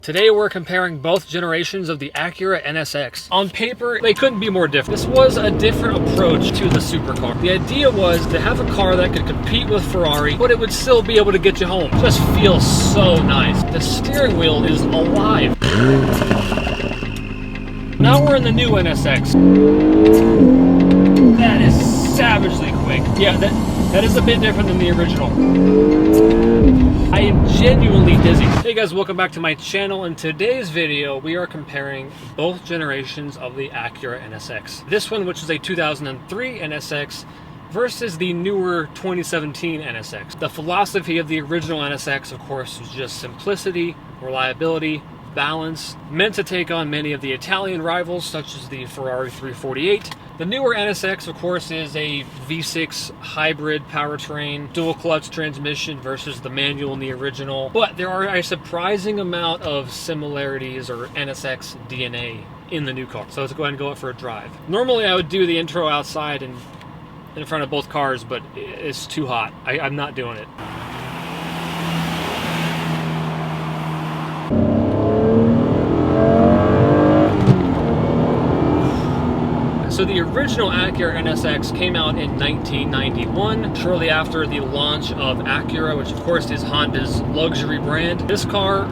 Today we're comparing both generations of the Acura NSX. On paper, they couldn't be more different. This was a different approach to the supercar. The idea was to have a car that could compete with Ferrari, but it would still be able to get you home. It just feels so nice. The steering wheel is alive. Now we're in the new NSX. That is savagely quick. Yeah, that is a bit different than the original. I am genuinely dizzy. Hey guys, welcome back to my channel. In today's video, we are comparing both generations of the Acura NSX. This one, which is a 2003 NSX, versus the newer 2017 NSX. The philosophy of the original NSX, of course, was just simplicity, reliability, balance, meant to take on many of the Italian rivals, such as the Ferrari 348. The newer NSX, of course, is a V6 hybrid powertrain, dual clutch transmission versus the manual in the original. But there are a surprising amount of similarities or NSX DNA in the new car. So let's go ahead and go out for a drive. Normally I would do the intro outside and in front of both cars, but it's too hot. I'm not doing it. So the original Acura NSX came out in 1991, shortly after the launch of Acura, which of course is Honda's luxury brand. This car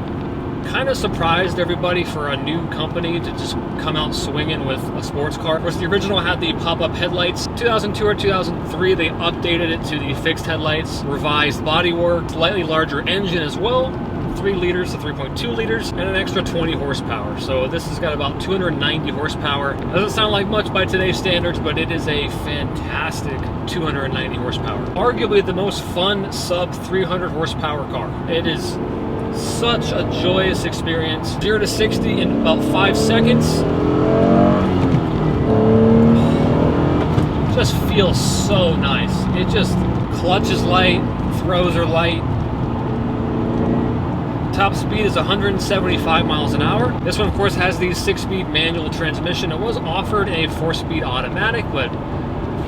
kind of surprised everybody for a new company to just come out swinging with a sports car. Of course, the original had the pop-up headlights. 2002 or 2003, they updated it to the fixed headlights, revised bodywork, slightly larger engine as well. 3 liters to 3.2 liters, and an extra 20 horsepower. So this has got about 290 horsepower. Doesn't sound like much by today's standards, but it is a fantastic 290 horsepower. Arguably the most fun sub 300 horsepower car. It is such a joyous experience. 0 to 60 in about 5 seconds. Just feels so nice. It just clutches light, throws are light. Top speed is 175 miles an hour. This one, of course, has the 6-speed manual transmission. It was offered a 4-speed automatic, but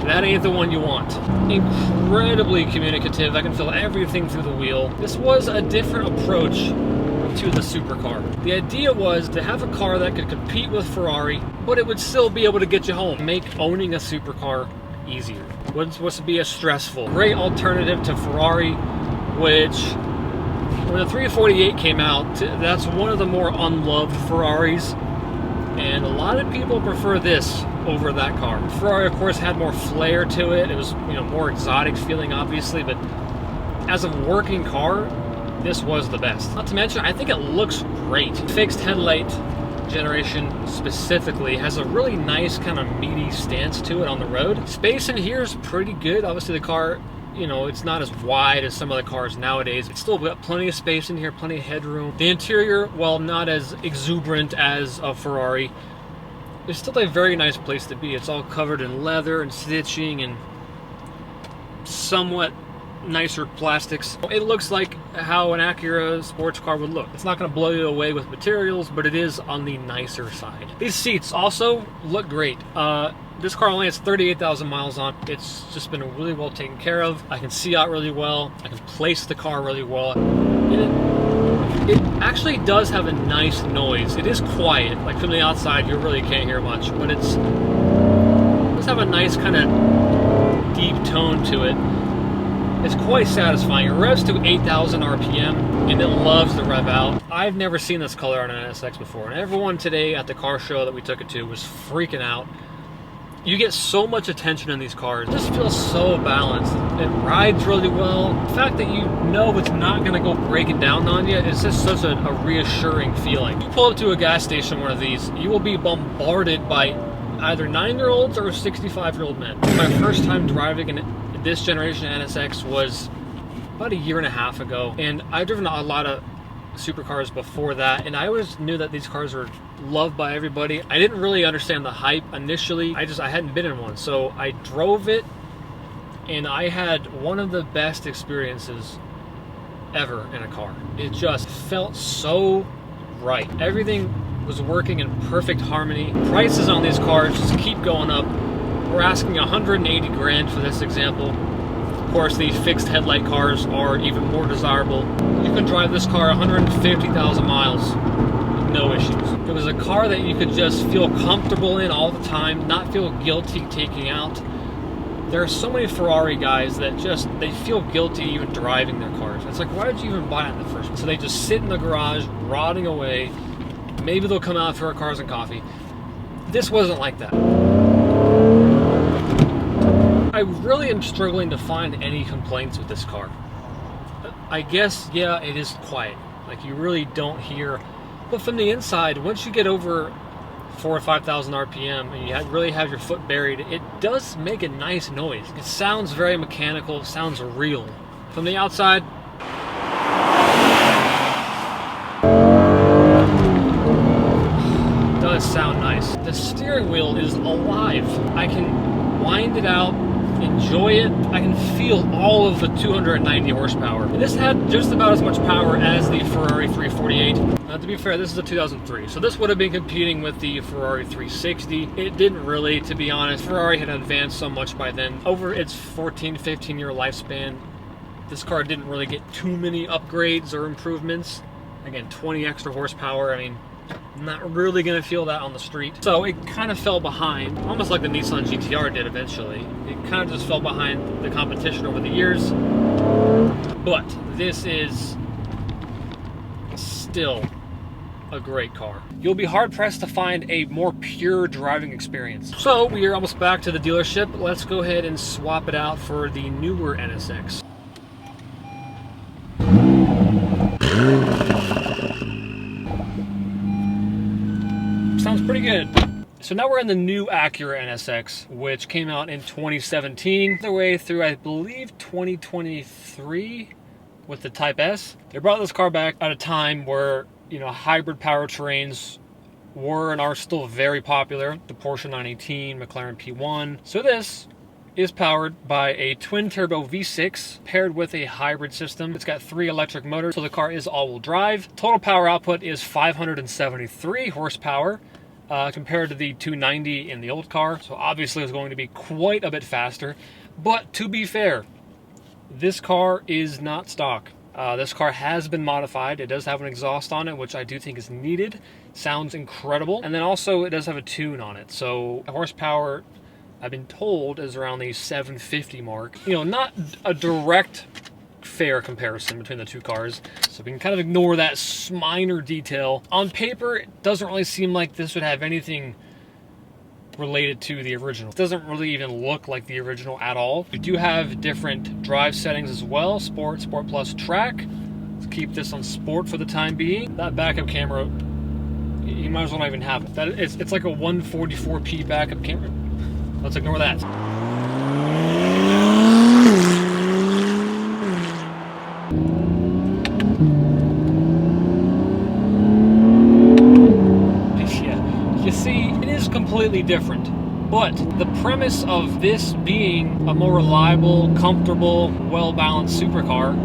that ain't the one you want. Incredibly communicative. I can feel everything through the wheel. This was a different approach to the supercar. The idea was to have a car that could compete with Ferrari, but it would still be able to get you home. Make owning a supercar easier. Wasn't supposed to be as stressful. Great alternative to Ferrari, which when the 348 came out, that's one of the more unloved Ferraris, and a lot of people prefer this over that car. Ferrari, of course, had more flair to it. It was, more exotic feeling, obviously, but as a working car, this was the best. Not to mention, I think it looks great. Fixed headlight generation specifically has a really nice kind of meaty stance to it on the road. Space in here is pretty good. Obviously, the car, it's not as wide as some of the cars nowadays. It's still got plenty of space in here, plenty of headroom. The interior, while not as exuberant as a Ferrari, it's still a very nice place to be. It's all covered in leather and stitching and somewhat nicer plastics. It looks like how an Acura sports car would look. It's not going to blow you away with materials, but it is on the nicer side. These seats also look great. This car only has 38,000 miles on. It's just been really well taken care of. I can see out really well. I can place the car really well. And it actually does have a nice noise. It is quiet. Like from the outside, you really can't hear much, but it does have a nice kind of deep tone to it. It's quite satisfying. It revs to 8,000 RPM, and it loves to rev out. I've never seen this color on an NSX before, and everyone today at the car show that we took it to was freaking out. You get so much attention in these cars. It just feels so balanced. It rides really well. The fact that it's not going to go breaking down on you is just such a reassuring feeling. You pull up to a gas station, one of these, you will be bombarded by either 9-year-olds or 65-year-old men. My first time driving this generation NSX was about 1.5 years ago, and I've driven a lot of supercars before that, and I always knew that these cars were loved by everybody. I didn't really understand the hype initially. I hadn't been in one, so I drove it, and I had one of the best experiences ever in a car. It just felt so right. Everything was working in perfect harmony. Prices on these cars just keep going up. We're asking 180 grand for this example. Of course, the fixed headlight cars are even more desirable. You can drive this car 150,000 miles car that you could just feel comfortable in all the time, not feel guilty taking out. There are so many Ferrari guys that they feel guilty even driving their cars. It's like, why did you even buy it in the first place? So they just sit in the garage, rotting away. Maybe they'll come out for cars and coffee. This wasn't like that. I really am struggling to find any complaints with this car. I guess, yeah, it is quiet. Like, you really don't hear. But from the inside, once you get over 4,000 or 5,000 RPM and you really have your foot buried, it does make a nice noise. It sounds very mechanical, it sounds real. From the outside, it does sound nice. The steering wheel is alive. I can wind it out, enjoy it. I can feel all of the 290 horsepower. And this had just about as much power as the Ferrari 348. To be fair, this is a 2003, so this would have been competing with the Ferrari 360. It didn't really, to be honest. Ferrari had advanced so much by then. Over its 14, 15-year lifespan, this car didn't really get too many upgrades or improvements. Again, 20 extra horsepower. I mean, not really going to feel that on the street. So it kind of fell behind, almost like the Nissan GTR did eventually. It kind of just fell behind the competition over the years. But this is still a great car. You'll be hard-pressed to find a more pure driving experience. So we are almost back to the dealership. Let's go ahead and swap it out for the newer NSX. Sounds pretty good. So now we're in the new Acura NSX, which came out in 2017, the way through, I believe, 2023 with the Type S. They brought this car back at a time where, you know, hybrid powertrains were and are still very popular. The Porsche 918, McLaren P1. So this is powered by a twin-turbo V6 paired with a hybrid system. It's got 3 electric motors, so the car is all-wheel drive. Total power output is 573 horsepower compared to the 290 in the old car. So obviously it's going to be quite a bit faster. But to be fair, this car is not stock. This car has been modified. It does have an exhaust on it, which I do think is needed. Sounds incredible. And then also it does have a tune on it. So horsepower, I've been told, is around the 750 mark. You know, not a direct fair comparison between the two cars. So we can kind of ignore that minor detail. On paper, it doesn't really seem like this would have anything related to the original. It doesn't really even look like the original at all. We do have different drive settings as well. Sport, Sport Plus, Track. Let's keep this on Sport for the time being. That backup camera, you might as well not even have it. It's like a 144p backup camera. Let's ignore that. You see, it is completely different, but the premise of this being a more reliable, comfortable, well-balanced supercar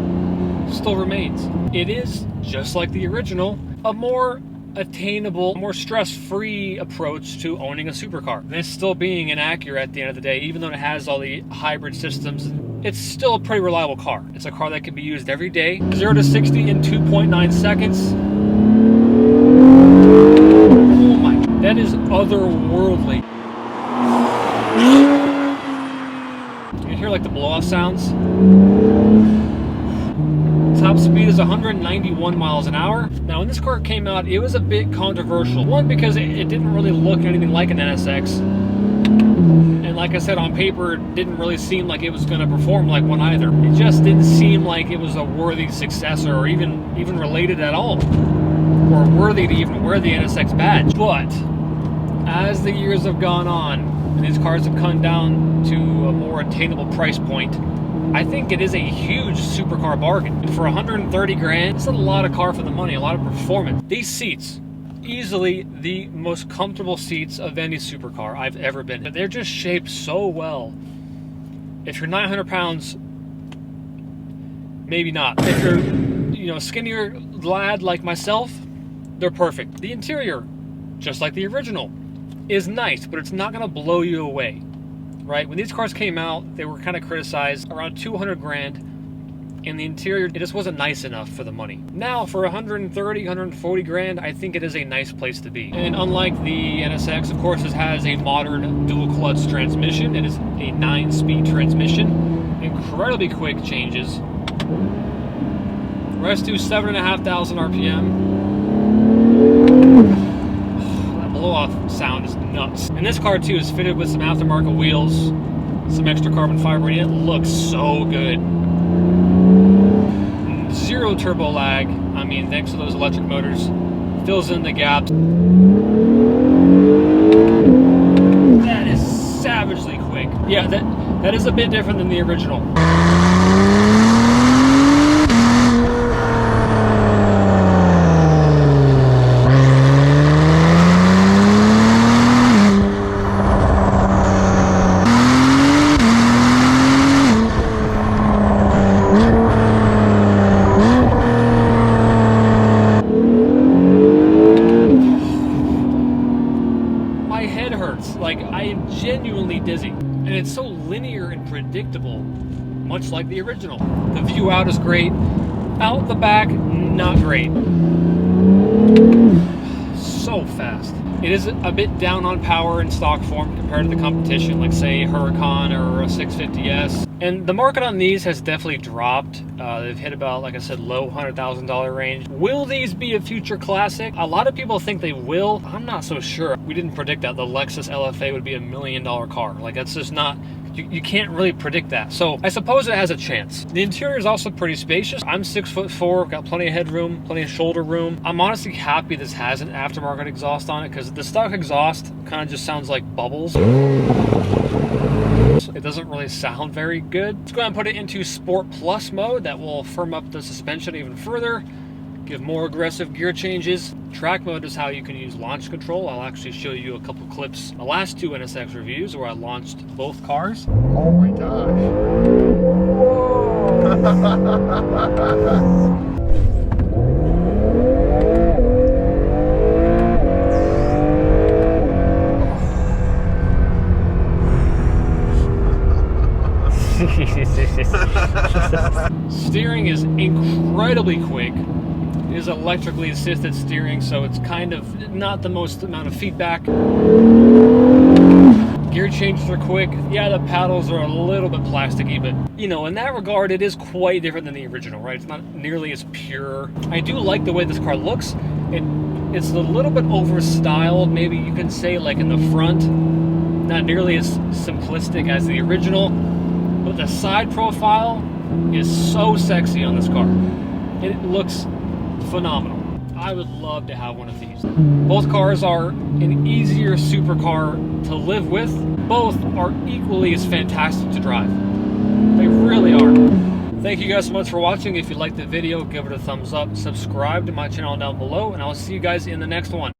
still remains. It is, just like the original, a more attainable, more stress-free approach to owning a supercar. This still being an Acura at the end of the day, even though it has all the hybrid systems, it's still a pretty reliable car. It's a car that can be used every day. 0 to 60 in 2.9 seconds. That is otherworldly. You can hear like the blow-off sounds. Top speed is 191 miles an hour. Now when this car came out, it was a bit controversial. One, because it didn't really look anything like an NSX. And like I said, on paper, it didn't really seem like it was going to perform like one either. It just didn't seem like it was a worthy successor or even related at all. Or worthy to even wear the NSX badge. But as the years have gone on and these cars have come down to a more attainable price point, I think it is a huge supercar bargain. For 130 grand, it's a lot of car for the money, a lot of performance. These seats, easily the most comfortable seats of any supercar I've ever been in. They're just shaped so well. If you're 900 pounds, maybe not. If you're, you know, a skinnier lad like myself, they're perfect. The interior, just like the original, is nice, but it's not gonna blow you away, right? When these cars came out, they were kind of criticized around 200 grand. and the interior, it just wasn't nice enough for the money. Now, for 130, 140 grand, I think it is a nice place to be. And unlike the NSX, of course, it has a modern dual clutch transmission. It is a 9-speed transmission, incredibly quick changes. Rest to 7,500 RPM. That blow-off sound is nuts. And this car too is fitted with some aftermarket wheels, some extra carbon fiber, and it looks so good. Zero turbo lag. I mean, thanks to those electric motors, fills in the gaps. That is savagely quick. Yeah, that is a bit different than the original. Like, I am genuinely dizzy, and it's so linear and predictable, much like the original. The view out is great. Out the back, not great. So fast. It is a bit down on power in stock form compared to the competition, like say Huracan or a 650S. And the market on these has definitely dropped. They've hit about, like I said, low $100,000 range. Will these be a future classic? A lot of people think they will. I'm not so sure. We didn't predict that the Lexus LFA would be $1 million car. Like, that's just not, you can't really predict that. So I suppose it has a chance. The interior is also pretty spacious. I'm 6'4", got plenty of headroom, plenty of shoulder room. I'm honestly happy this has an aftermarket exhaust on it, because the stock exhaust kind of just sounds like bubbles. It doesn't really sound very good. Let's go ahead and put it into Sport Plus mode. That will firm up the suspension even further, give more aggressive gear changes. Track mode is how you can use launch control. I'll actually show you a couple clips, the last 2 NSX reviews where I launched both cars. Oh my gosh. Steering is incredibly quick. It is electrically assisted steering, so it's kind of not the most amount of feedback. Gear changes are quick. Yeah, the paddles are a little bit plasticky, but you know, in that regard, it is quite different than the original, right? It's not nearly as pure. I do like the way this car looks. It's a little bit over-styled, maybe you can say, like in the front. Not nearly as simplistic as the original. But the side profile is so sexy on this car. It looks phenomenal. I would love to have one of these. Both cars are an easier supercar to live with. Both are equally as fantastic to drive. They really are. Thank you guys so much for watching. If you liked the video, give it a thumbs up. Subscribe to my channel down below, and I'll see you guys in the next one.